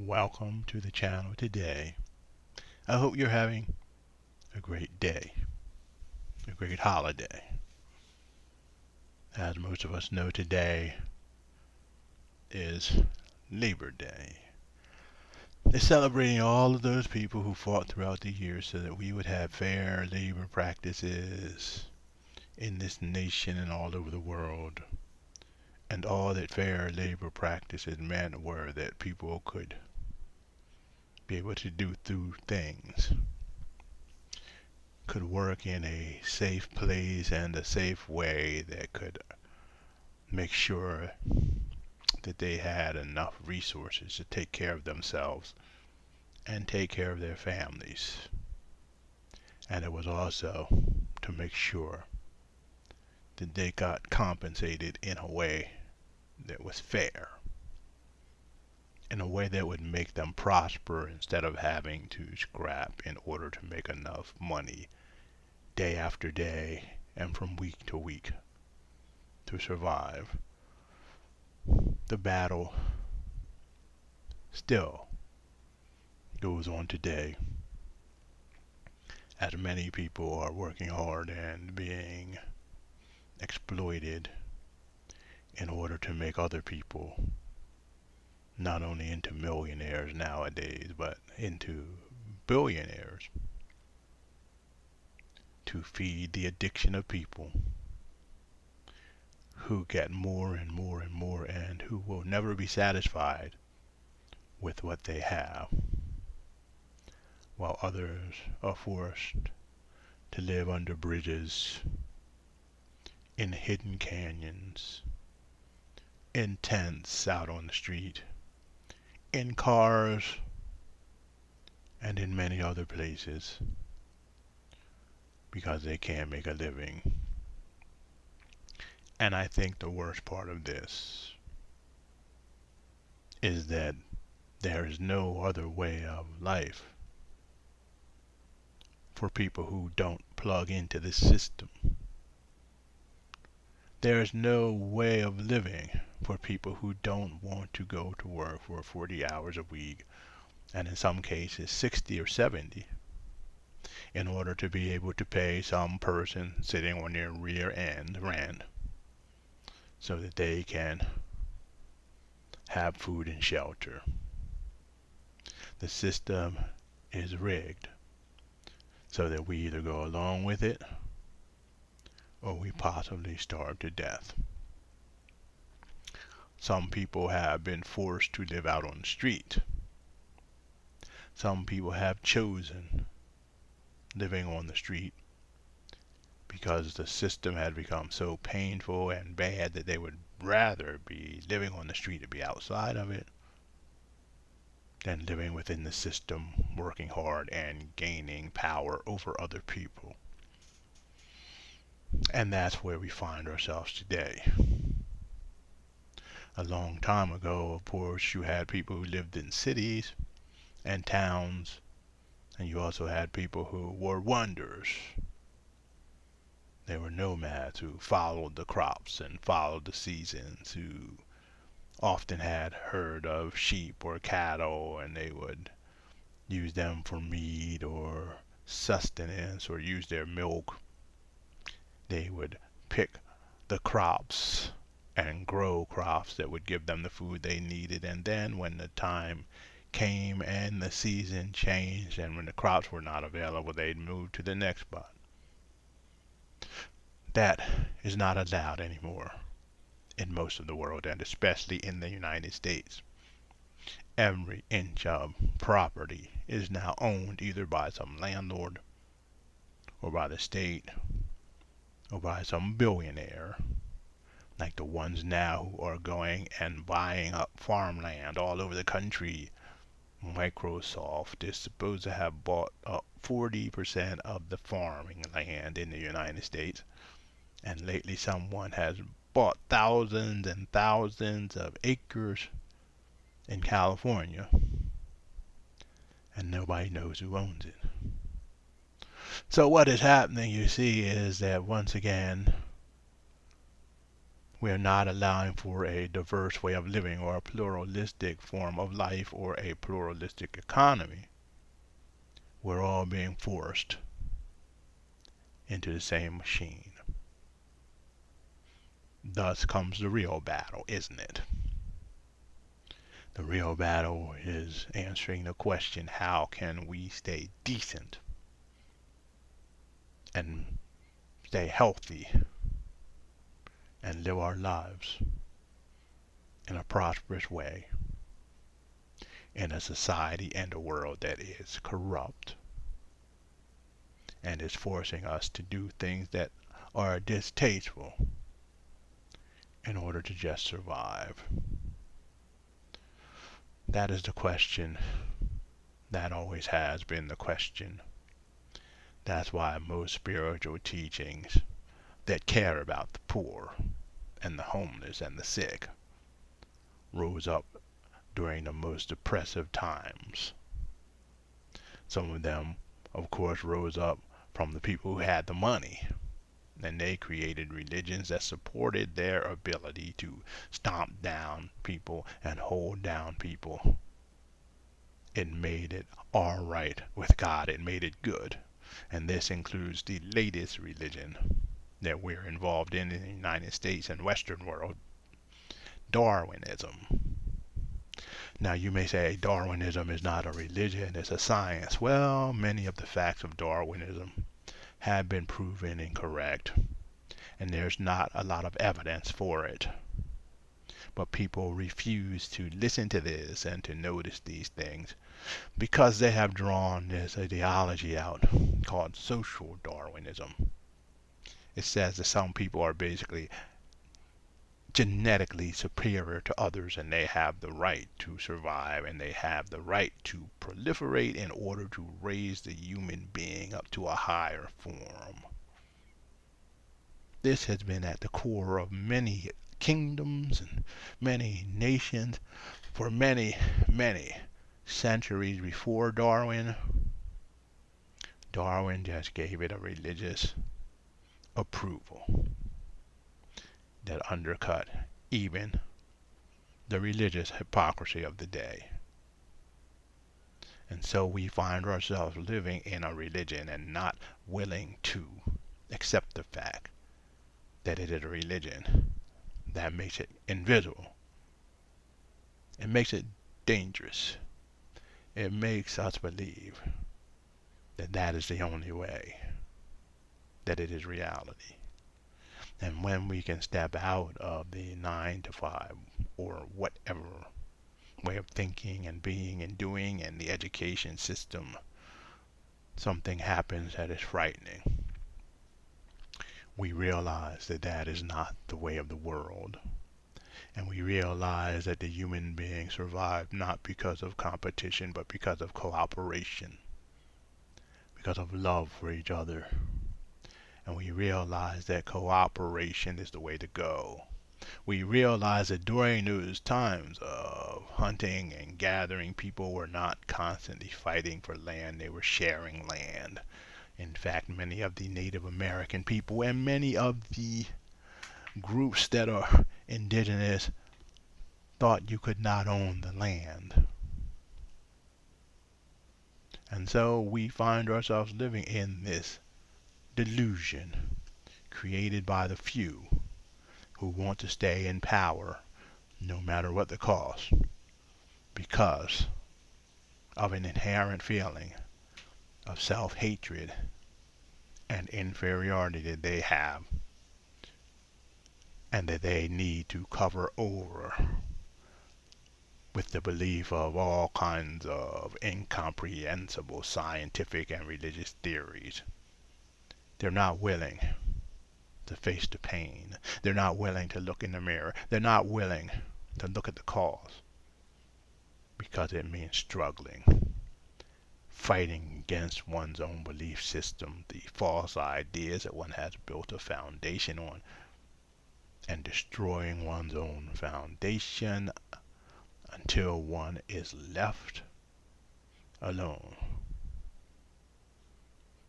Welcome to the channel today. I hope you're having a great day, a great holiday. As most of us know, today is Labor Day. It's celebrating all of those people who fought throughout the years so that we would have fair labor practices in this nation and all over the world. And all that fair labor practices meant were that people could be able to do things, could work in a safe place and a safe way that could make sure that they had enough resources to take care of themselves and take care of their families. And it was also to make sure that they got compensated in a way that was fair, in a way that would make them prosper instead of having to scrap in order to make enough money day after day and from week to week to survive. The battle still goes on today, as many people are working hard and being exploited in order to make other people not only into millionaires nowadays, but into billionaires, to feed the addiction of people who get more and more and more and who will never be satisfied with what they have, while others are forced to live under bridges, in hidden canyons, in tents out on the street, in cars, and in many other places, because they can't make a living. And I think the worst part of this is that there is no other way of life for people who don't plug into this system. There is no way of living for people who don't want to go to work for 40 hours a week, and in some cases 60 or 70, in order to be able to pay some person sitting on their rear end rent so that they can have food and shelter. The system is rigged so that we either go along with it or we possibly starve to death. Some people have been forced to live out on the street. Some people have chosen living on the street because the system had become so painful and bad that they would rather be living on the street and be outside of it than living within the system, working hard and gaining power over other people. And that's where we find ourselves today. A long time ago, of course, you had people who lived in cities and towns, and you also had people who were wanderers. They were nomads who followed the crops and followed the seasons, who often had herd of sheep or cattle, and they would use them for meat or sustenance or use their milk. They would pick the crops and grow crops that would give them the food they needed, and then when the time came and the season changed and when the crops were not available, they'd move to the next spot. That is not allowed anymore in most of the world, and especially in the United States. Every inch of property is now owned either by some landlord or by the state or by some billionaire, like the ones now who are going and buying up farmland all over the country. Microsoft is supposed to have bought up 40% of the farming land in the United States, and lately someone has bought thousands and thousands of acres in California, and nobody knows who owns it. So what is happening, you see, is that once again We're not allowing for a diverse way of living or a pluralistic form of life or a pluralistic economy. We're all being forced into the same machine. Thus comes the real battle, isn't it? The real battle is answering the question, how can we stay decent and stay healthy and live our lives in a prosperous way in a society and a world that is corrupt and is forcing us to do things that are distasteful in order to just survive. That is the question. That always has been the question. That's why most spiritual teachings that care about the poor and the homeless and the sick rose up during the most oppressive times. Some of them, of course, rose up from the people who had the money, and they created religions that supported their ability to stomp down people and hold down people. It made it all right with God. It made it good. And this includes the latest religion that we're involved in the United States and Western world, Darwinism. Now you may say Darwinism is not a religion, it's a science. Well, many of the facts of Darwinism have been proven incorrect, and there's not a lot of evidence for it. But people refuse to listen to this and to notice these things because they have drawn this ideology out called social Darwinism. It says that some people are basically genetically superior to others and they have the right to survive and they have the right to proliferate in order to raise the human being up to a higher form. This has been at the core of many kingdoms and many nations for many, many centuries before Darwin. Darwin just gave it a religious approval that undercut even the religious hypocrisy of the day. And so we find ourselves living in a religion and not willing to accept the fact that it is a religion that makes it invisible. It makes it dangerous. It makes us believe that that is the only way, that it is reality. And when we can step out of the 9 to 5 or whatever way of thinking and being and doing and the education system, something happens that is frightening. We realize that that is not the way of the world. And we realize that the human being survived not because of competition, but because of cooperation, because of love for each other. And we realize that cooperation is the way to go. We realize that during those times of hunting and gathering, people were not constantly fighting for land, they were sharing land. In fact, many of the Native American people and many of the groups that are indigenous thought you could not own the land. And so we find ourselves living in this delusion created by the few who want to stay in power no matter what the cost because of an inherent feeling of self-hatred and inferiority that they have and that they need to cover over with the belief of all kinds of incomprehensible scientific and religious theories. They're not willing to face the pain. They're not willing to look in the mirror. They're not willing to look at the cause because it means struggling, fighting against one's own belief system, the false ideas that one has built a foundation on, and destroying one's own foundation until one is left alone,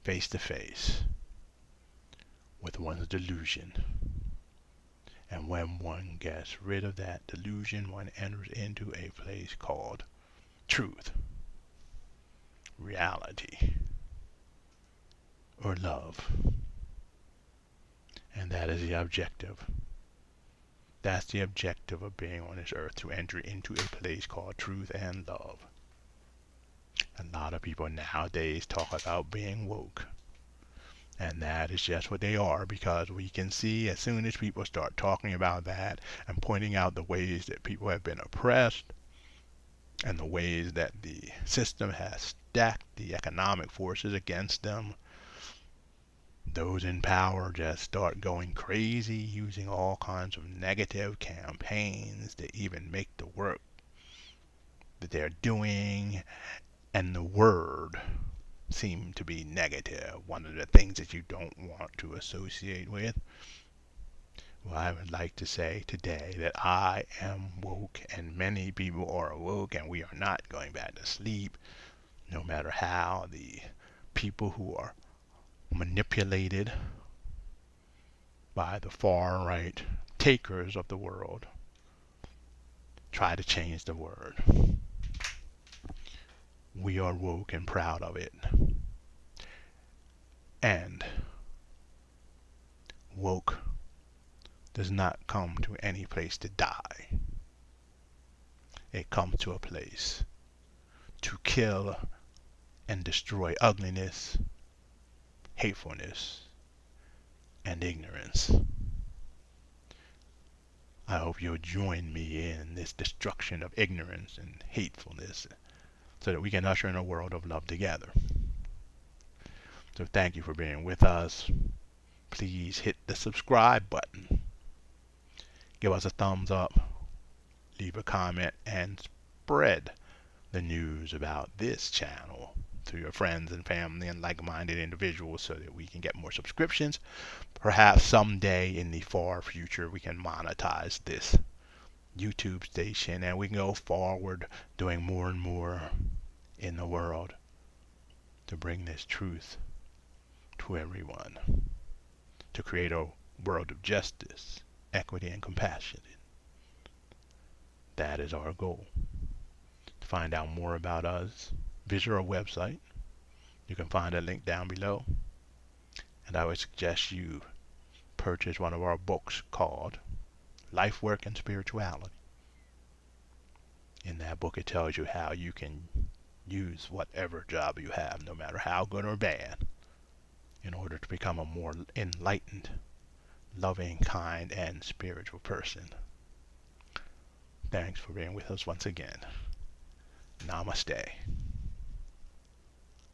face to face with one's delusion And when one gets rid of that delusion, one enters into a place called truth, reality, or love. And that is the objective. That's the objective of being on this earth, to enter into a place called truth and love. A lot of people nowadays talk about being woke. And that is just what they are, because we can see as soon as people start talking about that and pointing out the ways that people have been oppressed and the ways that the system has stacked the economic forces against them, those in power just start going crazy, using all kinds of negative campaigns to even make the work that they're doing and the word seem to be negative, one of the things that you don't want to associate with. Well, I would like to say today that I am woke, and many people are woke, and we are not going back to sleep, no matter how the people who are manipulated by the far right takers of the world try to change the word. We are woke and proud of it. And woke does not come to any place to die. It comes to a place to kill and destroy ugliness, hatefulness, and ignorance. I hope you'll join me in this destruction of ignorance and hatefulness so that we can usher in a world of love together. So thank you for being with us. Please hit the subscribe button. Give us a thumbs up. Leave a comment and spread the news about this channel to your friends and family and like-minded individuals so that we can get more subscriptions. Perhaps someday in the far future we can monetize this YouTube station and we can go forward doing more and more in the world to bring this truth to everyone, to create a world of justice, equity, and compassion. That is our goal. To find out more about us, visit our website. You can find a link down below. And I would suggest you purchase one of our books called Life, Work, and Spirituality. In that book it tells you how you can use whatever job you have, no matter how good or bad, in order to become a more enlightened, loving, kind, and spiritual person. Thanks for being with us once again. Namaste.